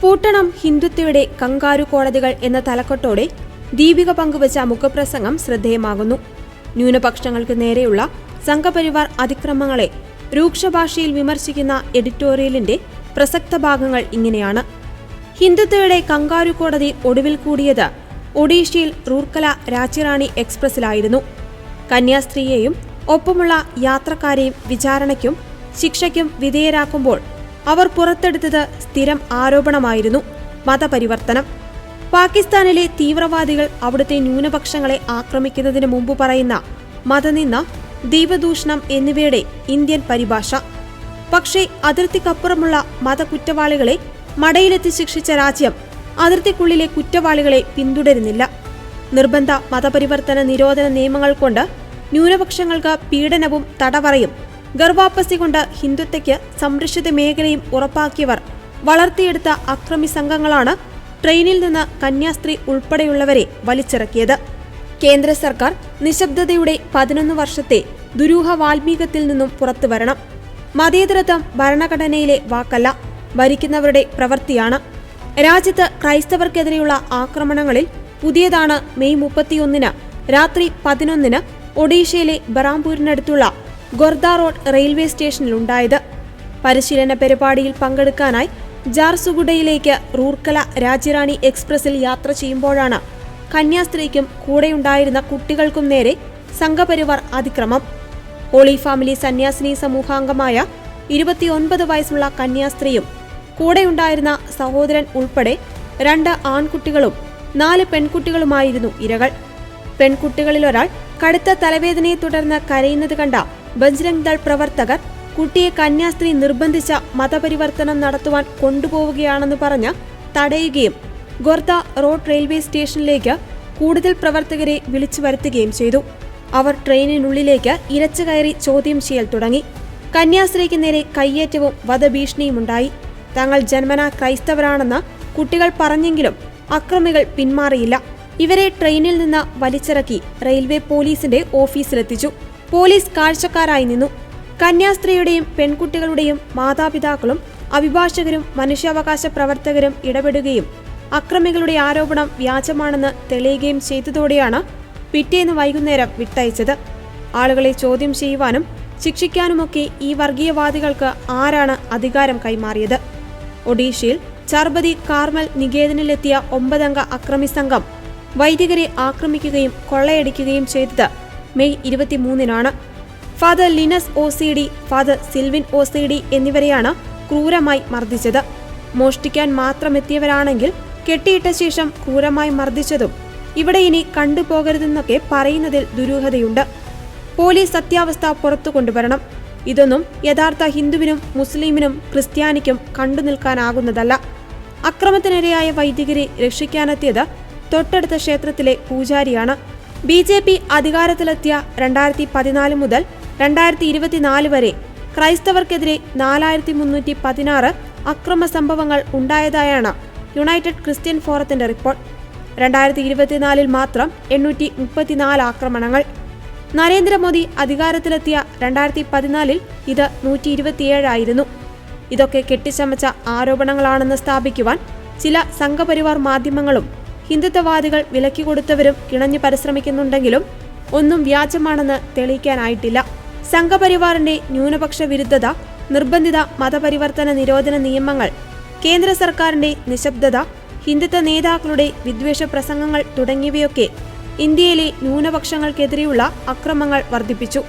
പൂട്ടണം ഹിന്ദുത്വയുടെ kangaroo കോടതികൾ എന്ന തലക്കെട്ടോടെ ദീപിക പങ്കുവച്ച മുഖപ്രസംഗം ശ്രദ്ധേയമാകുന്നു. ന്യൂനപക്ഷങ്ങൾക്ക് നേരെയുള്ള സംഘപരിവാർ അതിക്രമങ്ങളെ രൂക്ഷഭാഷയിൽ വിമർശിക്കുന്ന എഡിറ്റോറിയലിന്റെ പ്രസക്ത ഭാഗങ്ങൾ ഇങ്ങനെയാണ്. ഹിന്ദുത്വയുടെ കങ്കാരു കോടതി ഒടുവിൽ കൂടിയത് ഒഡീഷയിൽ റൂർക്കല രാജ്യറാണി എക്സ്പ്രസിലായിരുന്നു. കന്യാസ്ത്രീയെയും ഒപ്പമുള്ള യാത്രക്കാരെയും വിചാരണയ്ക്കും ശിക്ഷയ്ക്കും വിധേയരാക്കുമ്പോൾ അവർ പുറത്തെടുത്തത് സ്ഥിരം ആരോപണമായിരുന്നു: മതപരിവർത്തനം. പാകിസ്ഥാനിലെ തീവ്രവാദികൾ അവിടുത്തെ ന്യൂനപക്ഷങ്ങളെ ആക്രമിക്കുന്നതിന് മുമ്പ് പറയുന്ന മതനിന്ദ, ദൈവദൂഷണം എന്നിവയുടെ ഇന്ത്യൻ പരിഭാഷ. പക്ഷേ അതിർത്തിക്കപ്പുറമുള്ള മതകുറ്റവാളികളെ മടയിലെത്തി ശിക്ഷിച്ച രാജ്യം അതിർത്തിക്കുള്ളിലെ കുറ്റവാളികളെ പിന്തുടരുന്നില്ല. നിർബന്ധ മതപരിവർത്തന നിരോധന നിയമങ്ങൾ കൊണ്ട് ന്യൂനപക്ഷങ്ങൾക്ക് പീഡനവും തടവറയും ഗർഭാപ്പസി കൊണ്ട് ഹിന്ദുത്വയ്ക്ക് സംരക്ഷിത മേഖലയും ഉറപ്പാക്കിയവർ വളർത്തിയെടുത്ത അക്രമി സംഘങ്ങളാണ് ട്രെയിനിൽ നിന്ന് കന്യാസ്ത്രീ ഉൾപ്പെടെയുള്ളവരെ വലിച്ചിറക്കിയത്. കേന്ദ്ര സർക്കാർ നിശബ്ദതയുടെ 11 വർഷത്തെ ദുരൂഹ വാൽമീകത്തിൽ നിന്നും പുറത്തുവരണം. മതേതരത്വം ഭരണഘടനയിലെ വാക്കല്ല, ഭരിക്കുന്നവരുടെ പ്രവൃത്തിയാണ്. രാജ്യത്ത് ക്രൈസ്തവർക്കെതിരെയുള്ള ആക്രമണങ്ങളിൽ പുതിയതാണ് മെയ് 31 രാത്രി 11 ഒഡീഷയിലെ ബറാംപൂരിനടുത്തുള്ള ഗോർദ റോഡ് റെയിൽവേ സ്റ്റേഷനിലുണ്ടായത്. പരിശീലന പരിപാടിയിൽ പങ്കെടുക്കാനായി ജാർസുഗുഡയിലേക്ക് റൂർക്കല രാജ്യറാണി എക്സ്പ്രസിൽ യാത്ര ചെയ്യുമ്പോഴാണ് കന്യാസ്ത്രീക്കും കൂടെയുണ്ടായിരുന്ന കുട്ടികൾക്കും നേരെ സംഘപരിവാർ അതിക്രമം. ഹോളി ഫാമിലി സന്യാസിനി സമൂഹാംഗമായ 29 വയസ്സുള്ള കന്യാസ്ത്രീയും കൂടെയുണ്ടായിരുന്ന സഹോദരൻ ഉൾപ്പെടെ 2 ആൺകുട്ടികളും 4 പെൺകുട്ടികളുമായിരുന്നു ഇരകൾ. പെൺകുട്ടികളിലൊരാൾ കടുത്ത തലവേദനയെ തുടർന്ന് കരയുന്നത് കണ്ട ബജ്രംഗ് ദൾ പ്രവർത്തകർ കുട്ടിയെ കന്യാസ്ത്രീ നിർബന്ധിച്ച മതപരിവർത്തനം നടത്തുവാൻ കൊണ്ടുപോവുകയാണെന്ന് പറഞ്ഞ് തടയുകയും ഗോർദ റോഡ് റെയിൽവേ സ്റ്റേഷനിലേക്ക് കൂടുതൽ പ്രവർത്തകരെ വിളിച്ചു വരുത്തുകയും ചെയ്തു. അവർ ട്രെയിനിനുള്ളിലേക്ക് ഇരച്ചു കയറി ചോദ്യം ചെയ്യൽ തുടങ്ങി. കന്യാസ്ത്രീക്ക് നേരെ കയ്യേറ്റവും വധഭീഷണിയുമുണ്ടായി. തങ്ങൾ ജന്മനാ ക്രൈസ്തവരാണെന്ന് കുട്ടികൾ പറഞ്ഞെങ്കിലും അക്രമികൾ പിന്മാറിയില്ല. ഇവരെ ട്രെയിനിൽ നിന്ന് വലിച്ചിറക്കി റെയിൽവേ പോലീസിന്റെ ഓഫീസിലെത്തിച്ചു. പോലീസ് കാഴ്ചക്കാരായി നിന്നു. കന്യാസ്ത്രീയുടെയും പെൺകുട്ടികളുടെയും മാതാപിതാക്കളും അഭിഭാഷകരും മനുഷ്യാവകാശ പ്രവർത്തകരും ഇടപെടുകയും അക്രമികളുടെ ആരോപണം വ്യാജമാണെന്ന് തെളിയുകയും ചെയ്തതോടെയാണ് പിറ്റേന്ന് വൈകുന്നേരം വിട്ടയച്ചത്. ആളുകളെ ചോദ്യം ചെയ്യുവാനും ശിക്ഷിക്കാനുമൊക്കെ ഈ വർഗീയവാദികൾക്ക് ആരാണ് അധികാരം കൈമാറിയത്? ഒഡീഷയിൽ ചർബതി കാർമൽ നികേതനിലെത്തിയ 9 അംഗ അക്രമി സംഘം വൈദികരെ ആക്രമിക്കുകയും കൊള്ളയടിക്കുകയും ചെയ്തത് May 23 father Linus OCD, father Silvin OCD എന്നിവരെയാണ് ക്രൂരമായി മർദ്ദിച്ചത്. മോഷ്ടിക്കാൻ മാത്രമെത്തിയവരാണെങ്കിൽ കെട്ടിയിട്ട ശേഷം ക്രൂരമായി മർദ്ദിച്ചതും ഇവിടെ ഇനി കണ്ടുപോകരുതെന്നൊക്കെ പറയുന്നതിൽ ദുരൂഹതയുണ്ട്. പോലീസ് സത്യാവസ്ഥ പുറത്തു കൊണ്ടുവരണം. ഇതൊന്നും യഥാർത്ഥ ഹിന്ദുവിനും മുസ്ലിമിനും ക്രിസ്ത്യാനിക്കും കണ്ടു നിൽക്കാനാകുന്നതല്ല. അക്രമത്തിനിരയായ വൈദികരെ രക്ഷിക്കാനെത്തിയത് തൊട്ടടുത്ത ക്ഷേത്രത്തിലെ പൂജാരിയാണ്. BJP അധികാരത്തിലെത്തിയ 2014 മുതൽ 2024 വരെ ക്രൈസ്തവർക്കെതിരെ 4316 അക്രമ സംഭവങ്ങൾ ഉണ്ടായതായാണ് യുണൈറ്റഡ് ക്രിസ്ത്യൻ ഫോറത്തിന്റെ റിപ്പോർട്ട്. 2024 മാത്രം 834 ആക്രമണങ്ങൾ. നരേന്ദ്രമോദി അധികാരത്തിലെത്തിയ 2014 ഇത് 127 ആയിരുന്നു. ഇതൊക്കെ കെട്ടിച്ചമച്ച ആരോപണങ്ങളാണെന്ന് സ്ഥാപിക്കുവാൻ ചില സംഘപരിവാർ മാധ്യമങ്ങളും ഹിന്ദുത്വവാദികൾ വിലക്കിക്കൊടുത്തവരും കിണഞ്ഞു പരിശ്രമിക്കുന്നുണ്ടെങ്കിലും ഒന്നും വ്യാജമാണെന്ന് തെളിയിക്കാനായിട്ടില്ല. സംഘപരിവാറിന്റെ ന്യൂനപക്ഷ വിരുദ്ധത, നിർബന്ധിത മതപരിവർത്തന നിരോധന നിയമങ്ങൾ, കേന്ദ്ര സർക്കാരിന്റെ നിശബ്ദത, ഹിന്ദുത്വ നേതാക്കളുടെ വിദ്വേഷ പ്രസംഗങ്ങൾ തുടങ്ങിയവയൊക്കെ ഇന്ത്യയിലെ ന്യൂനപക്ഷങ്ങൾക്കെതിരെയുള്ള അക്രമങ്ങൾ വർദ്ധിപ്പിച്ചു.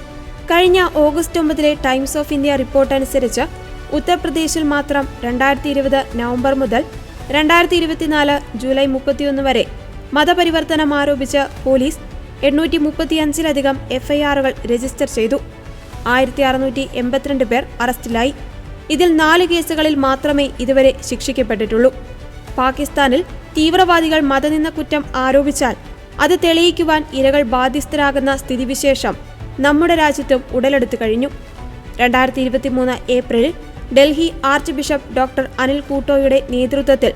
കഴിഞ്ഞ August 9 times of India report അനുസരിച്ച് ഉത്തർപ്രദേശിൽ മാത്രം 2020 നവംബർ മുതൽ 2024 ജൂലൈ 31 വരെ മതപരിവർത്തനം ആരോപിച്ച് പോലീസ് 835-ലധികം FIRകൾ രജിസ്റ്റർ ചെയ്തു. 1682 പേർ അറസ്റ്റിലായി. ഇതിൽ 4 കേസുകളിൽ മാത്രമേ ഇതുവരെ ശിക്ഷിക്കപ്പെട്ടിട്ടുള്ളൂ. പാകിസ്ഥാനിൽ തീവ്രവാദികൾ മതനിന്ദ കുറ്റം ആരോപിച്ചാൽ അത് തെളിയിക്കുവാൻ ഇരകൾ ബാധ്യസ്ഥരാകുന്ന സ്ഥിതിവിശേഷം നമ്മുടെ രാജ്യത്തും ഉടലെടുത്തു കഴിഞ്ഞു. 2023 ഏപ്രിലിൽ Delhi archbishop doctor Anil കൂട്ടോയുടെ നേതൃത്വത്തിൽ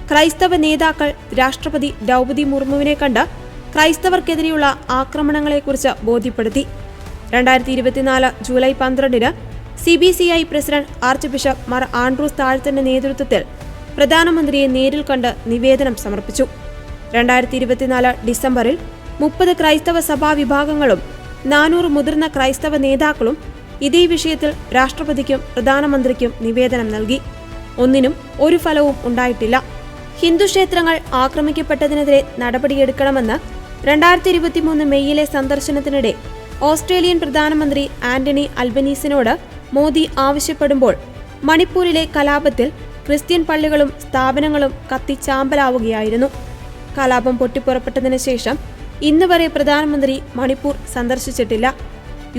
ക്രൈസ്തവ നേതാക്കൾ രാഷ്ട്രപതി ദ്രൗപദി മുർമുവിനെ കണ്ട് ക്രൈസ്തവർക്കെതിരെയുള്ള ആക്രമണങ്ങളെക്കുറിച്ച് ബോധ്യപ്പെടുത്തി. 2024 July 12 CBCI president archbishop Mar Andrews താഴ്ത്തന്റെ നേതൃത്വത്തിൽ പ്രധാനമന്ത്രിയെ നേരിൽ കണ്ട് നിവേദനം സമർപ്പിച്ചു. 2024 ഡിസംബറിൽ 30 ക്രൈസ്തവ സഭാ വിഭാഗങ്ങളും 400 മുതിർന്ന ക്രൈസ്തവ നേതാക്കളും ഇതേ വിഷയത്തിൽ രാഷ്ട്രപതിക്കും പ്രധാനമന്ത്രിക്കും നിവേദനം നൽകി. ഒന്നിനും ഒരു ഫലവും ഉണ്ടായിട്ടില്ല. ഹിന്ദു ക്ഷേത്രങ്ങൾ ആക്രമിക്കപ്പെട്ടതിനെതിരെ നടപടിയെടുക്കണമെന്ന് 2023 മെയ്യിലെ സന്ദർശനത്തിനിടെ ഓസ്ട്രേലിയൻ പ്രധാനമന്ത്രി ആന്റണി അൽബനീസിനോട് മോദി ആവശ്യപ്പെടുമ്പോൾ മണിപ്പൂരിലെ കലാപത്തിൽ ക്രിസ്ത്യൻ പള്ളികളും സ്ഥാപനങ്ങളും കത്തിച്ചാമ്പലാവുകയായിരുന്നു. കലാപം പൊട്ടിപ്പുറപ്പെട്ടതിന് ശേഷം ഇന്ന് വരെ പ്രധാനമന്ത്രി മണിപ്പൂർ സന്ദർശിച്ചിട്ടില്ല.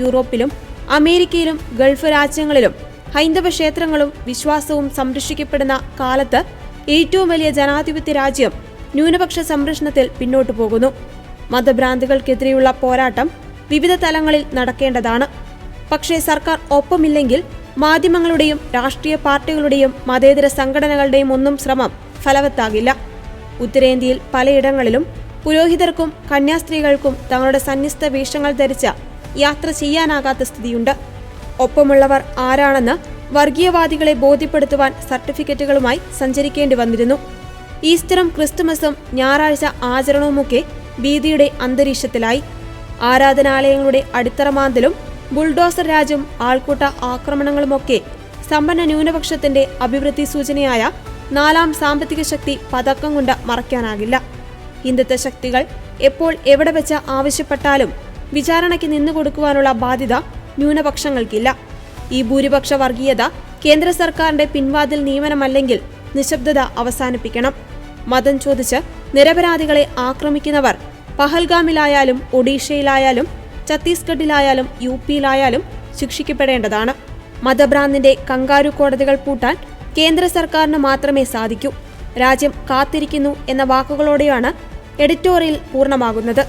യൂറോപ്പിലും അമേരിക്കയിലും ഗൾഫ് രാജ്യങ്ങളിലും ഹൈന്ദവ ക്ഷേത്രങ്ങളും വിശ്വാസവും സംരക്ഷിക്കപ്പെടുന്ന കാലത്ത് ഏറ്റവും വലിയ ജനാധിപത്യ രാജ്യം ന്യൂനപക്ഷ സംരക്ഷണത്തിൽ പിന്നോട്ടു പോകുന്നു. മതഭ്രാന്തികൾക്കെതിരെയുള്ള പോരാട്ടം വിവിധ തലങ്ങളിൽ നടക്കേണ്ടതാണ്. പക്ഷേ സർക്കാർ ഒപ്പമില്ലെങ്കിൽ മാധ്യമങ്ങളുടെയും രാഷ്ട്രീയ പാർട്ടികളുടെയും മതേതര സംഘടനകളുടെയും ഒന്നും ശ്രമം ഫലവത്താകില്ല. ഉത്തരേന്ത്യയിൽ പലയിടങ്ങളിലും പുരോഹിതർക്കും കന്യാസ്ത്രീകൾക്കും തങ്ങളുടെ സന്യസ്ത വേഷങ്ങൾ ധരിച്ച് യാത്ര ചെയ്യാനാകാത്ത സ്ഥിതിയുണ്ട്. ഒപ്പമുള്ളവർ ആരാണെന്ന് വർഗീയവാദികളെ ബോധ്യപ്പെടുത്തുവാൻ സർട്ടിഫിക്കറ്റുകളുമായി സഞ്ചരിക്കേണ്ടി വന്നിരുന്നു. ഈസ്റ്ററും ക്രിസ്തുമസും ഞായറാഴ്ച ആചരണവുമൊക്കെ ഭീതിയുടെ അന്തരീക്ഷത്തിലായി. ആരാധനാലയങ്ങളുടെ അടിത്തറമാന്തലും ബുൾഡോസർ രാജും ആൾക്കൂട്ട ആക്രമണങ്ങളുമൊക്കെ സമ്പന്ന ന്യൂനപക്ഷത്തിന്റെ അഭിവൃദ്ധി സൂചനയായ 4ാം സാമ്പത്തിക ശക്തി പതക്കം കൊണ്ട് മറയ്ക്കാനാകില്ല. ഹിന്ദുത്വ ശക്തികൾ എപ്പോൾ എവിടെ വെച്ച് ആവശ്യപ്പെട്ടാലും വിചാരണയ്ക്ക് നിന്നുകൊടുക്കുവാനുള്ള ബാധ്യത ന്യൂനപക്ഷങ്ങൾക്കില്ല. ഈ ഭൂരിപക്ഷ വർഗീയത കേന്ദ്ര സർക്കാരിന്റെ പിൻവാതിൽ നിയമനമല്ലെങ്കിൽ നിശബ്ദത അവസാനിപ്പിക്കണം. മതം ചോദിച്ച് നിരപരാധികളെ ആക്രമിക്കുന്നവർ പഹൽഗാമിലായാലും ഒഡീഷയിലായാലും ഛത്തീസ്ഗഡിലായാലും UPയിലായാലും ശിക്ഷിക്കപ്പെടേണ്ടതാണ്. മതഭ്രാന്തിന്റെ കങ്കാരു കോടതികൾ പൂട്ടാൻ കേന്ദ്ര സർക്കാരിന് മാത്രമേ സാധിക്കൂ. രാജ്യം കാത്തിരിക്കുന്നു എന്ന വാക്കുകളോടെയാണ് എഡിറ്റോറിയൽ പൂർണ്ണമാകുന്നത്.